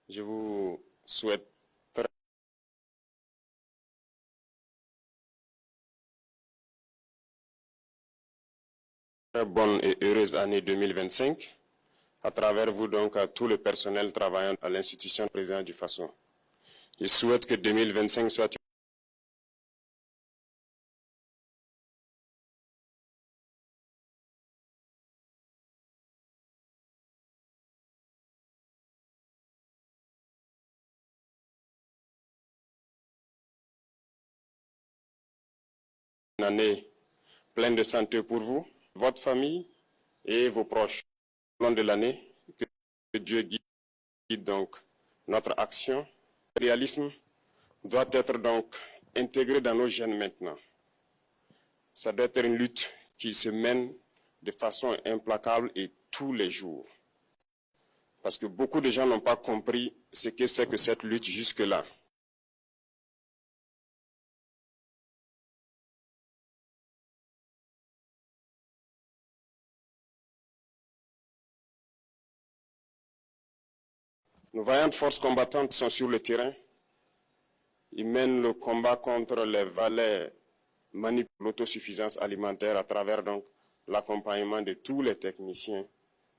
Je vous souhaite très bonne et heureuse année 2025. À travers vous donc à tout le personnel travaillant à l'institution président du FASO. Je souhaite que 2025 soit une année pleine de santé pour vous, votre famille et vos proches. Au long de l'année, que Dieu guide donc notre action. Le réalisme doit être donc intégré dans nos gènes maintenant. Ça doit être une lutte qui se mène de façon implacable et tous les jours. Parce que beaucoup de gens n'ont pas compris ce que c'est que cette lutte jusque-là. Nos vaillantes forces combattantes sont sur le terrain. Ils mènent le combat contre les valets manipulent l'autosuffisance alimentaire à travers donc l'accompagnement de tous les techniciens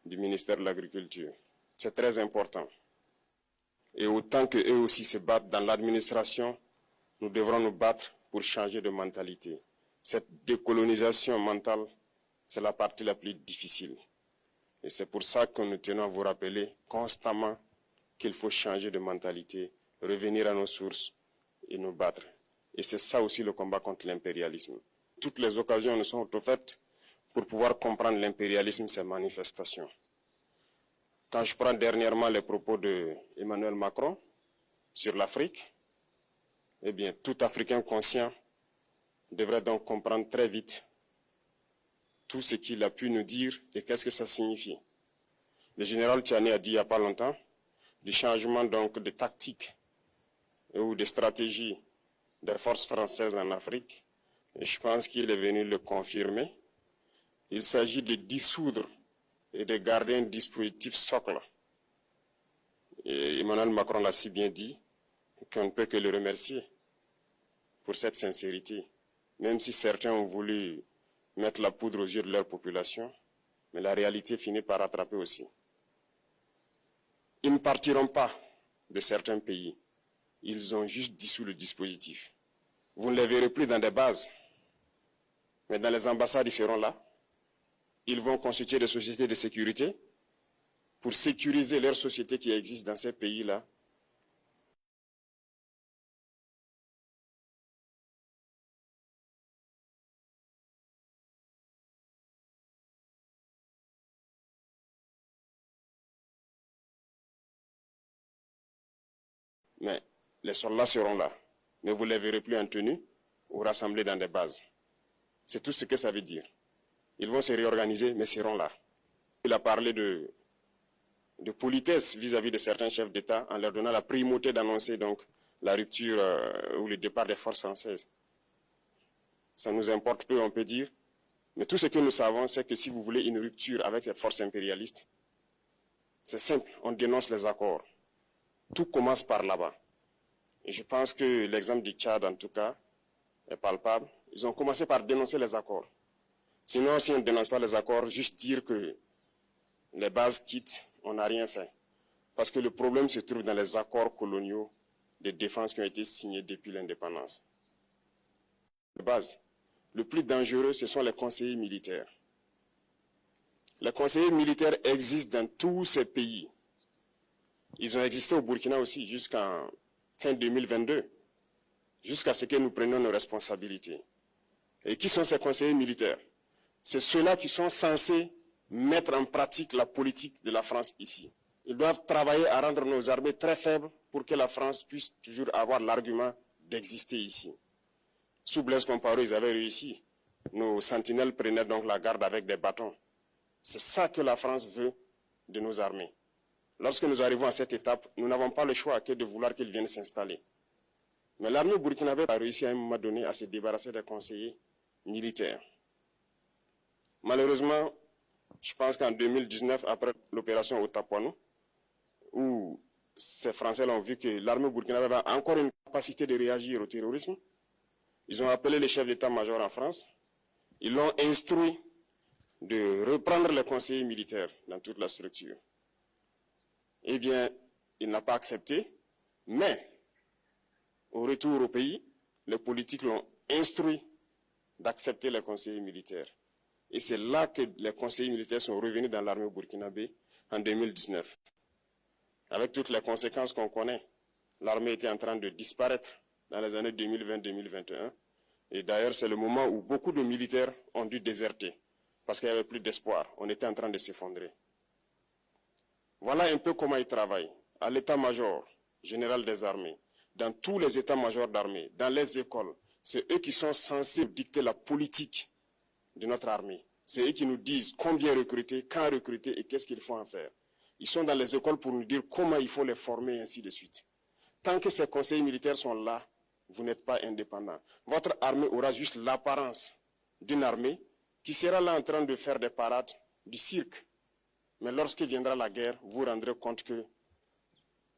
du ministère de l'Agriculture. C'est très important. Et autant qu'eux aussi se battent dans l'administration, nous devrons nous battre pour changer de mentalité. Cette décolonisation mentale, c'est la partie la plus difficile. Et c'est pour ça que nous tenons à vous rappeler constamment qu'il faut changer de mentalité, revenir à nos sources et nous battre. Et c'est ça aussi le combat contre l'impérialisme. Toutes les occasions nous sont offertes pour pouvoir comprendre l'impérialisme, ses manifestations. Quand je prends dernièrement les propos d'Emmanuel Macron sur l'Afrique, eh bien, tout Africain conscient devrait donc comprendre très vite tout ce qu'il a pu nous dire et qu'est-ce que ça signifie. Le général Tchiani a dit il n'y a pas longtemps du changement donc de tactique ou de stratégie des forces françaises en Afrique. Et je pense qu'il est venu le confirmer. Il s'agit de dissoudre et de garder un dispositif socle. Et Emmanuel Macron l'a si bien dit qu'on ne peut que le remercier pour cette sincérité. Même si certains ont voulu mettre la poudre aux yeux de leur population, mais la réalité finit par rattraper aussi. Ils ne partiront pas de certains pays. Ils ont juste dissous le dispositif. Vous ne les verrez plus dans des bases, mais dans les ambassades, ils seront là. Ils vont constituer des sociétés de sécurité pour sécuriser leurs sociétés qui existent dans ces pays-là. Mais les soldats seront là. Mais vous ne les verrez plus en tenue ou rassemblés dans des bases. C'est tout ce que ça veut dire. Ils vont se réorganiser, mais seront là. Il a parlé de politesse vis-à-vis de certains chefs d'État en leur donnant la primauté d'annoncer donc la rupture ou le départ des forces françaises. Ça nous importe peu, on peut dire. Mais tout ce que nous savons, c'est que si vous voulez une rupture avec ces forces impérialistes, c'est simple, on dénonce les accords. Tout commence par là-bas. Et je pense que l'exemple du Tchad, en tout cas, est palpable. Ils ont commencé par dénoncer les accords. Sinon, si on ne dénonce pas les accords, juste dire que les bases quittent, on n'a rien fait. Parce que le problème se trouve dans les accords coloniaux de défense qui ont été signés depuis l'indépendance. De base, le plus dangereux, ce sont les conseillers militaires. Les conseillers militaires existent dans tous ces pays. Ils ont existé au Burkina aussi jusqu'en fin 2022, jusqu'à ce que nous prenions nos responsabilités. Et qui sont ces conseillers militaires? C'est ceux-là qui sont censés mettre en pratique la politique de la France ici. Ils doivent travailler à rendre nos armées très faibles pour que la France puisse toujours avoir l'argument d'exister ici. Sous Blaise Compaoré, ils avaient réussi. Nos sentinelles prenaient donc la garde avec des bâtons. C'est ça que la France veut de nos armées. Lorsque nous arrivons à cette étape, nous n'avons pas le choix que de vouloir qu'ils viennent s'installer. Mais l'armée burkinabé a réussi à un moment donné à se débarrasser des conseillers militaires. Malheureusement, je pense qu'en 2019, après l'opération Otapouanou, où ces Français ont vu que l'armée burkinabé a encore une capacité de réagir au terrorisme. Ils ont appelé les chefs d'état-major en France. Ils l'ont instruit de reprendre les conseillers militaires dans toute la structure. Eh bien, il n'a pas accepté, mais au retour au pays, les politiques l'ont instruit d'accepter les conseillers militaires. Et c'est là que les conseillers militaires sont revenus dans l'armée burkinabé en 2019. Avec toutes les conséquences qu'on connaît, l'armée était en train de disparaître dans les années 2020-2021. Et d'ailleurs, c'est le moment où beaucoup de militaires ont dû déserter parce qu'il n'y avait plus d'espoir. On était en train de s'effondrer. Voilà un peu comment ils travaillent. À l'état-major général des armées, dans tous les états-majors d'armée, dans les écoles, c'est eux qui sont censés dicter la politique de notre armée. C'est eux qui nous disent combien recruter, quand recruter et qu'est-ce qu'il faut en faire. Ils sont dans les écoles pour nous dire comment il faut les former et ainsi de suite. Tant que ces conseillers militaires sont là, vous n'êtes pas indépendant. Votre armée aura juste l'apparence d'une armée qui sera là en train de faire des parades, du cirque. Mais lorsque viendra la guerre, vous vous rendrez compte que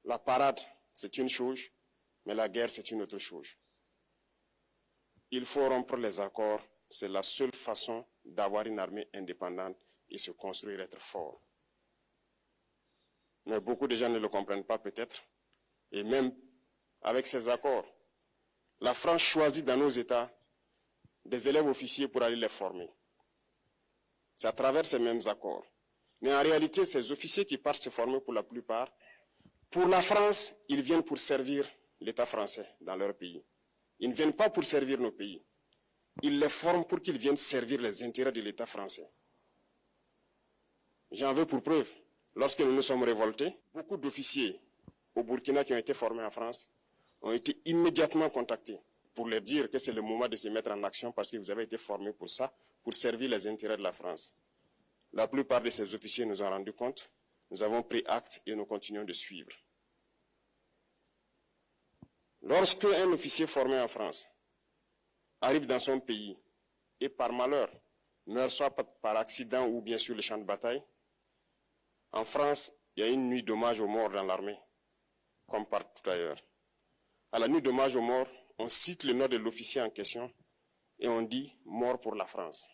la parade, c'est une chose, mais la guerre, c'est une autre chose. Il faut rompre les accords. C'est la seule façon d'avoir une armée indépendante et se construire, être fort. Mais beaucoup de gens ne le comprennent pas peut-être. Et même avec ces accords, la France choisit dans nos États des élèves officiers pour aller les former. C'est à travers ces mêmes accords. Mais en réalité, ces officiers qui partent se former pour la plupart, pour la France, ils viennent pour servir l'État français dans leur pays. Ils ne viennent pas pour servir nos pays. Ils les forment pour qu'ils viennent servir les intérêts de l'État français. J'en veux pour preuve. Lorsque nous nous sommes révoltés, beaucoup d'officiers au Burkina qui ont été formés en France ont été immédiatement contactés pour leur dire que c'est le moment de se mettre en action parce que vous avez été formés pour ça, pour servir les intérêts de la France. La plupart de ces officiers nous ont rendu compte, nous avons pris acte et nous continuons de suivre. Lorsque un officier formé en France arrive dans son pays et par malheur meurt soit par accident ou bien sur le champ de bataille, en France, il y a une nuit d'hommage aux morts dans l'armée, comme partout ailleurs. À la nuit d'hommage aux morts, on cite le nom de l'officier en question et on dit « mort pour la France ».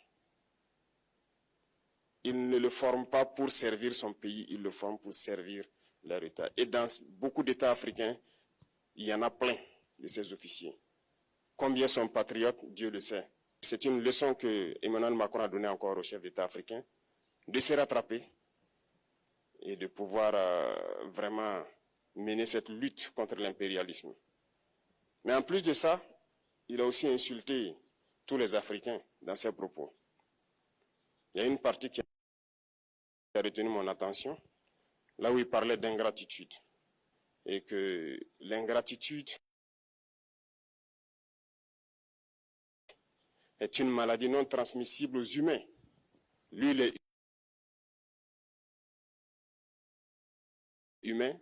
Il ne le forme pas pour servir son pays, il le forme pour servir leur État. Et dans beaucoup d'États africains, il y en a plein de ces officiers. Combien sont patriotes, Dieu le sait. C'est une leçon que Emmanuel Macron a donnée encore aux chefs d'État africains, de se rattraper et de pouvoir vraiment mener cette lutte contre l'impérialisme. Mais en plus de ça, il a aussi insulté tous les Africains dans ses propos. Il y a une partie qui a retenu mon attention, là où il parlait d'ingratitude. Et que l'ingratitude est une maladie non transmissible aux humains. Lui, il est humain,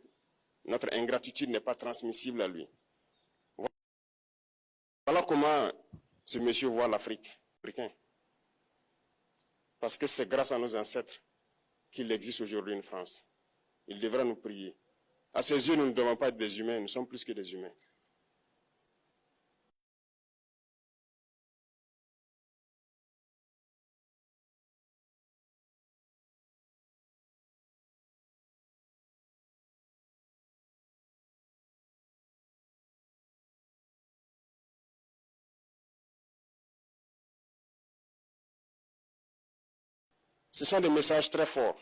notre ingratitude n'est pas transmissible à lui. Voilà comment ce monsieur voit l'Afrique, africain. Parce que c'est grâce à nos ancêtres qu'il existe aujourd'hui une France. Il devra nous prier. À ses yeux, nous ne devons pas être des humains, nous sommes plus que des humains. Ce sont des messages très forts.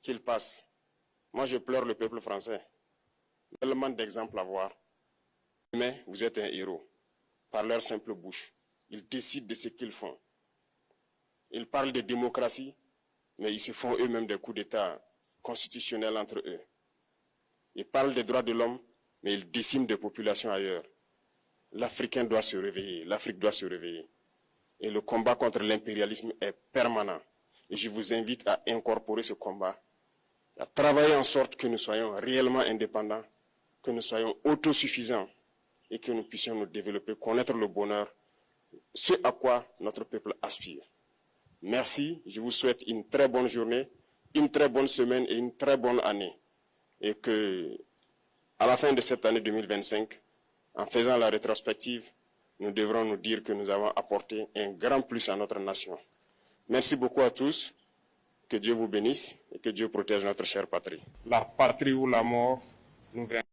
Qu'il passe. Moi, je pleure le peuple français. Tellement d'exemples à voir. Mais vous êtes un héros. Par leur simple bouche. Ils décident de ce qu'ils font. Ils parlent de démocratie, mais ils se font eux-mêmes des coups d'État constitutionnels entre eux. Ils parlent des droits de l'homme, mais ils déciment des populations ailleurs. L'Africain doit se réveiller, l'Afrique doit se réveiller. Et le combat contre l'impérialisme est permanent. Et je vous invite à incorporer ce combat, à travailler en sorte que nous soyons réellement indépendants que nous soyons autosuffisants et que nous puissions nous développer, connaître le bonheur, ce à quoi notre peuple aspire. Merci, je vous souhaite une très bonne journée, une très bonne semaine et une très bonne année. Et que, à la fin de cette année 2025, en faisant la rétrospective, nous devrons nous dire que nous avons apporté un grand plus à notre nation. Merci beaucoup à tous, que Dieu vous bénisse et que Dieu protège notre chère patrie. La patrie ou la mort, nous verrons.